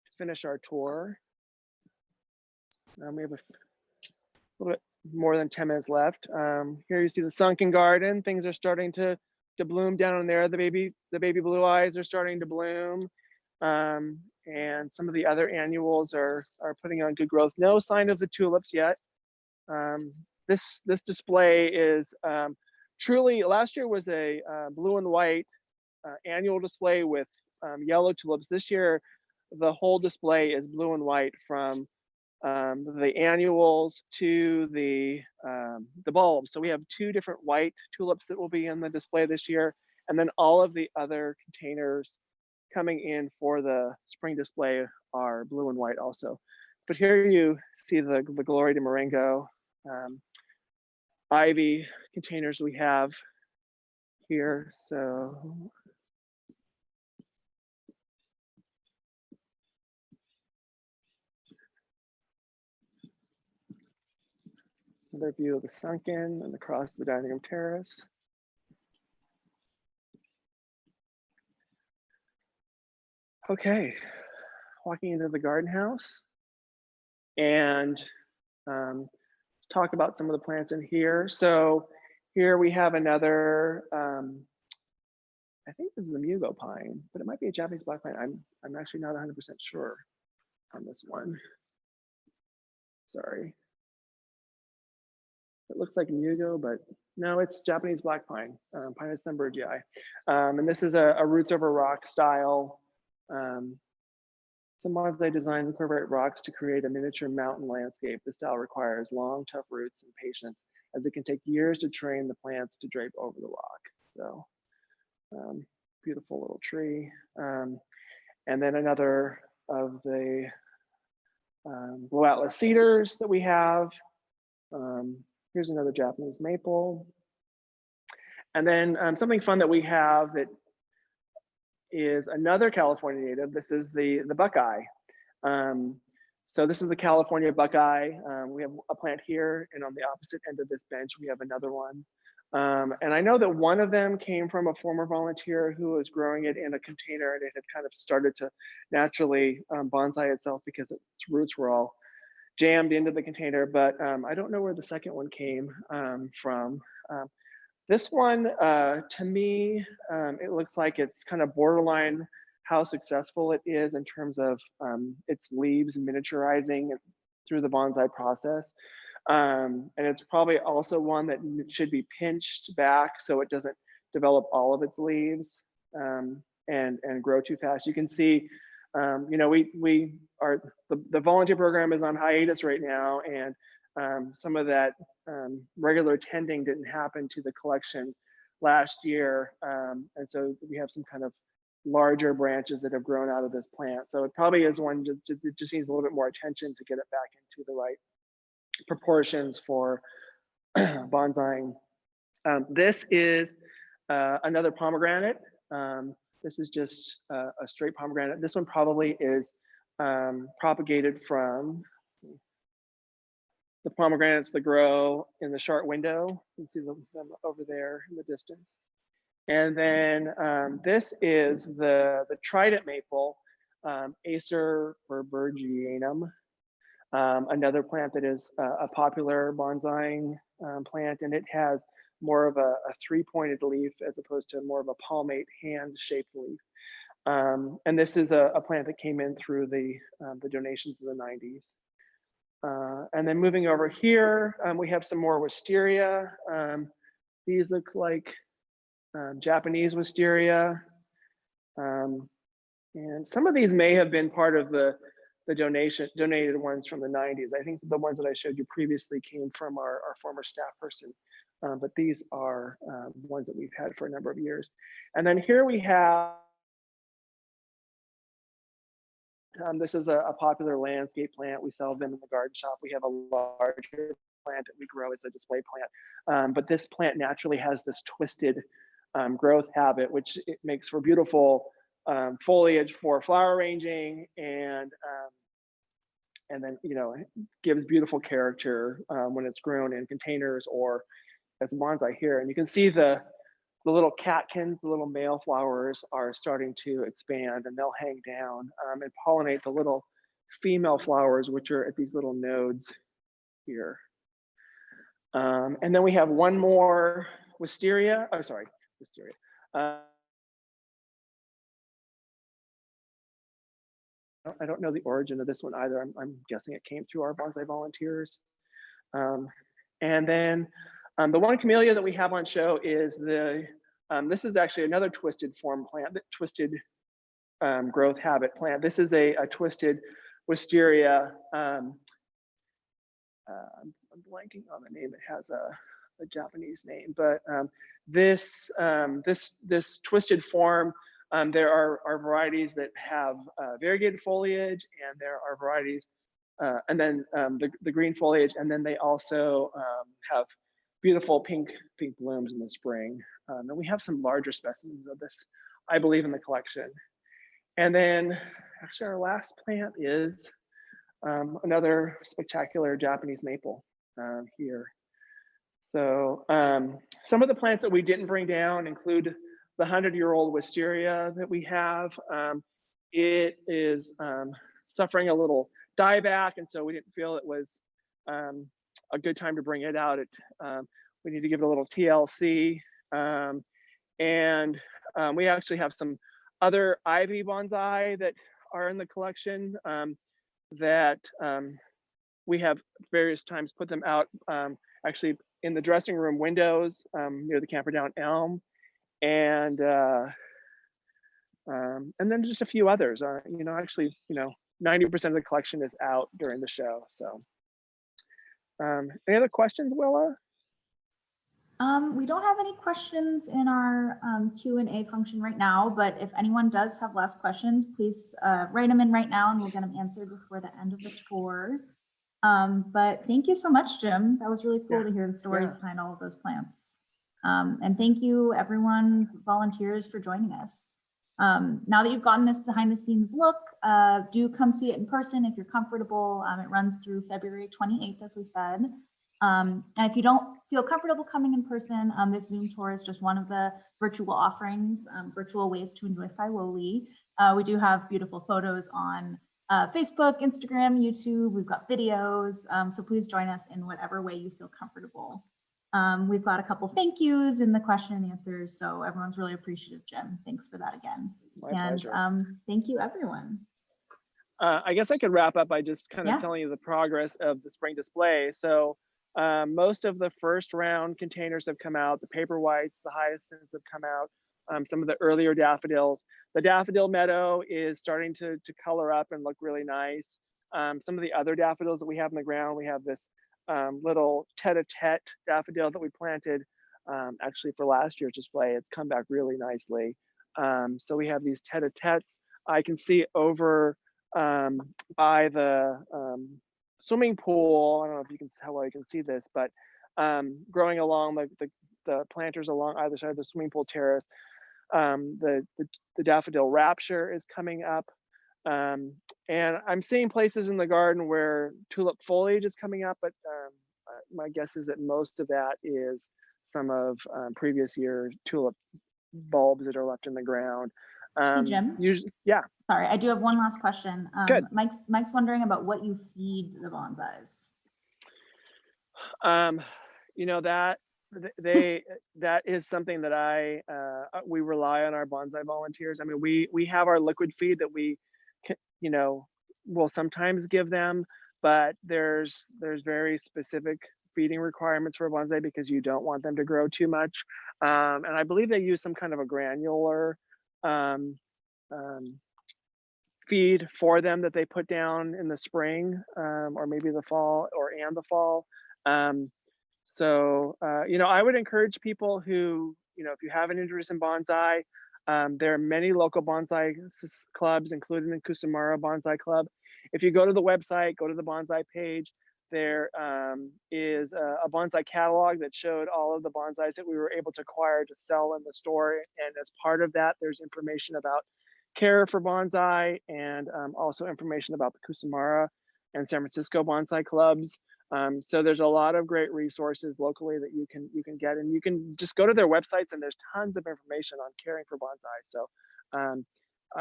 to finish our tour. We have a little bit more than 10 minutes left. Here you see the sunken garden. Things are starting to bloom down in there. The baby blue eyes are starting to bloom. And some of the other annuals are putting on good growth. No sign of the tulips yet. This display is truly, last year was a blue and white annual display with yellow tulips. This year, the whole display is blue and white, from the annuals to the bulbs. So we have 2 different white tulips that will be in the display this year, and then all of the other containers coming in for the spring display are blue and white also. But here you see the Gloria de Marengo ivy containers we have here. So another view of the sunken and across the dining room terrace. Okay, walking into the garden house, and let's talk about some of the plants in here. So here we have another, I think this is a Mugo Pine, but it might be a Japanese black pine. I'm actually not 100% sure on this one. Sorry. It looks like Mugo, but no, it's Japanese black pine, Pinus thunbergii. And this is a roots over rock style. Some bonsai designs incorporate rocks to create a miniature mountain landscape. This style requires long, tough roots and patience, as it can take years to train the plants to drape over the rock. So beautiful little tree. And then another of the Blue Atlas cedars that we have. Here's another Japanese maple. And then something fun that we have that is another California native. This is the buckeye. So this is the California buckeye. We have a plant here, and on the opposite end of this bench, we have another one. And I know that one of them came from a former volunteer who was growing it in a container, and it had kind of started to naturally bonsai itself because its roots were all jammed into the container, but I don't know where the second one came from. This one, to me, it looks like it's kind of borderline how successful it is in terms of its leaves miniaturizing through the bonsai process. And it's probably also one that should be pinched back so it doesn't develop all of its leaves and grow too fast. You can see, you know, the volunteer program is on hiatus right now, and some of that regular tending didn't happen to the collection last year. And so we have some kind of larger branches that have grown out of this plant. So it probably is one that just needs a little bit more attention to get it back into the right proportions for bonsaiing. This is another pomegranate. This is just a straight pomegranate. This one probably is propagated from the pomegranates that grow in the short window. You can see them over there in the distance. And then this is the Trident Maple, Acer berbergianum, another plant that is a popular bonsaiing plant, and it has more of a three-pointed leaf as opposed to more of a palmate hand-shaped leaf. And this is a plant that came in through the donations of the 90s. And then moving over here, we have some more wisteria. These look like Japanese wisteria. And some of these may have been part of the donated ones from the 90s. I think the ones that I showed you previously came from our former staff person, but these are ones that we've had for a number of years. And then here we have, this is a popular landscape plant. We sell them in the garden shop. We have a larger plant that we grow as a display plant. But this plant naturally has this twisted growth habit, which it makes for beautiful foliage for flower arranging, and then, you know, gives beautiful character when it's grown in containers or as bonsai here. And you can see the little catkins, the little male flowers are starting to expand, and they'll hang down and pollinate the little female flowers, which are at these little nodes here. And then we have one more wisteria. Oh, sorry, wisteria. I don't know the origin of this one either. I'm guessing it came through our bonsai volunteers. And then the one camellia that we have on show is this is actually another twisted form plant, twisted growth habit plant. This is a twisted wisteria. I'm blanking on the name. It has a Japanese name, but this twisted form, there are varieties that have variegated foliage, and there are varieties, and then the green foliage, and then they also have beautiful pink blooms in the spring. And we have some larger specimens of this, I believe, in the collection. And then actually our last plant is another spectacular Japanese maple here. So some of the plants that we didn't bring down include the 100-year-old wisteria that we have. It is suffering a little dieback, and so we didn't feel it was a good time to bring it out. We need to give it a little TLC. And we actually have some other ivy bonsai that are in the collection that we have various times put them out. Actually, in the dressing room windows near the Camperdown Elm, and then just a few others. Actually, 90% of the collection is out during the show. So, any other questions, Willa? We don't have any questions in our Q&A function right now, but if anyone does have last questions, please write them in right now and we'll get them answered before the end of the tour. But thank you so much, Jim. That was really cool to hear the stories behind all of those plants. And thank you everyone, volunteers, for joining us. Now that you've gotten this behind the scenes look, do come see it in person if you're comfortable. It runs through February 28th, as we said. And if you don't feel comfortable coming in person, this Zoom tour is just one of the virtual offerings, virtual ways to enjoy Filoli. We do have beautiful photos on Facebook, Instagram, YouTube. We've got videos, so please join us in whatever way you feel comfortable. We've got a couple thank yous in the question and answers, so everyone's really appreciative, Jim. Thanks for that again. My pleasure. Thank you, everyone. I guess I could wrap up by just kind of telling you the progress of the spring display. So most of the first round containers have come out. The paper whites, the hyacinths have come out. Some of the earlier daffodils. The daffodil meadow is starting to color up and look really nice. Some of the other daffodils that we have in the ground, we have this little tete-a-tete daffodil that we planted actually for last year's display. It's come back really nicely. So we have these tete-a-tetes. I can see over by the swimming pool. I don't know if you can how well you can see this, but growing along the planters along either side of the swimming pool terrace, the daffodil rapture is coming up. And I'm seeing places in the garden where tulip foliage is coming up, but my guess is that most of that is some of previous year tulip bulbs that are left in the ground. Hey, Jim. Usually, Sorry, I do have one last question. Good. Mike's wondering about what you feed the bonsais. That is something that we rely on our bonsai volunteers. I mean, we have our liquid feed that we will sometimes give them, but there's very specific feeding requirements for bonsai because you don't want them to grow too much. And I believe they use some kind of a granular feed for them that they put down in the spring or maybe the fall and the fall. So I would encourage people who, if you have an interest in bonsai, there are many local bonsai clubs, including the Custer Bonsai Club. If you go to the website, go to the bonsai page, there is a bonsai catalog that showed all of the bonsais that we were able to acquire to sell in the store. And as part of that, there's information about care for bonsai and also information about the Custer and San Francisco bonsai clubs. So there's a lot of great resources locally that you can get, and you can just go to their websites and there's tons of information on caring for bonsai. So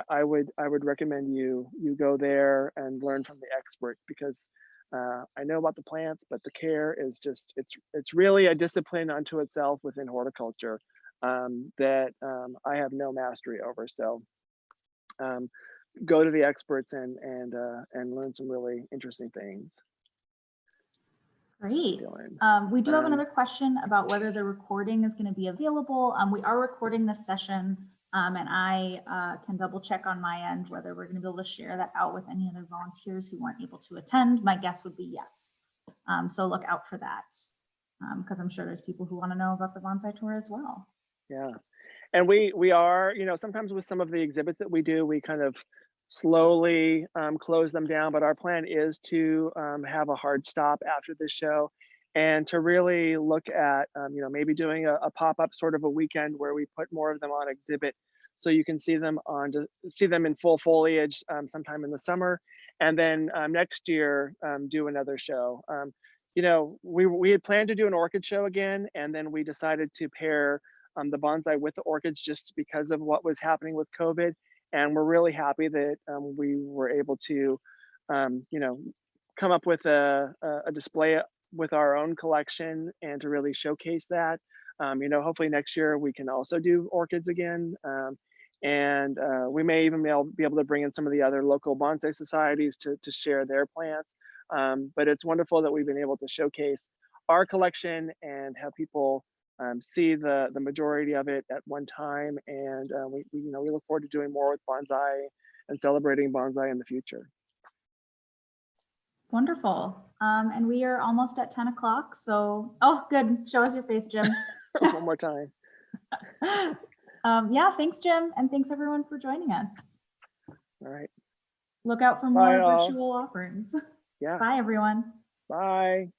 I would recommend you go there and learn from the experts, because I know about the plants, but the care is just it's really a discipline unto itself within horticulture that I have no mastery over. So go to the experts and learn some really interesting things. Great. We do have another question about whether the recording is going to be available. We are recording this session, and I can double check on my end whether we're going to be able to share that out with any other volunteers who weren't able to attend. My guess would be yes. So look out for that, because I'm sure there's people who want to know about the bonsai tour as well. Yeah, and we are, sometimes with some of the exhibits that we do, we kind of slowly close them down, but our plan is to have a hard stop after this show and to really look at maybe doing a pop-up sort of a weekend where we put more of them on exhibit so you can see them in full foliage sometime in the summer, and then next year do another show. We had planned to do an orchid show again, and then we decided to pair the bonsai with the orchids just because of what was happening with COVID. And we're really happy that we were able to, come up with a display with our own collection and to really showcase that. Hopefully next year we can also do orchids again. And we may even be able to bring in some of the other local bonsai societies to share their plants. But it's wonderful that we've been able to showcase our collection and have people see the majority of it at one time. And we look forward to doing more with bonsai and celebrating bonsai in the future. Wonderful. And we are almost at 10 o'clock. So, oh, good. Show us your face, Jim. One more time. Yeah, thanks, Jim. And thanks everyone for joining us. All right. Look out for Bye, more all. virtual offerings. Yeah. Bye, everyone. Bye.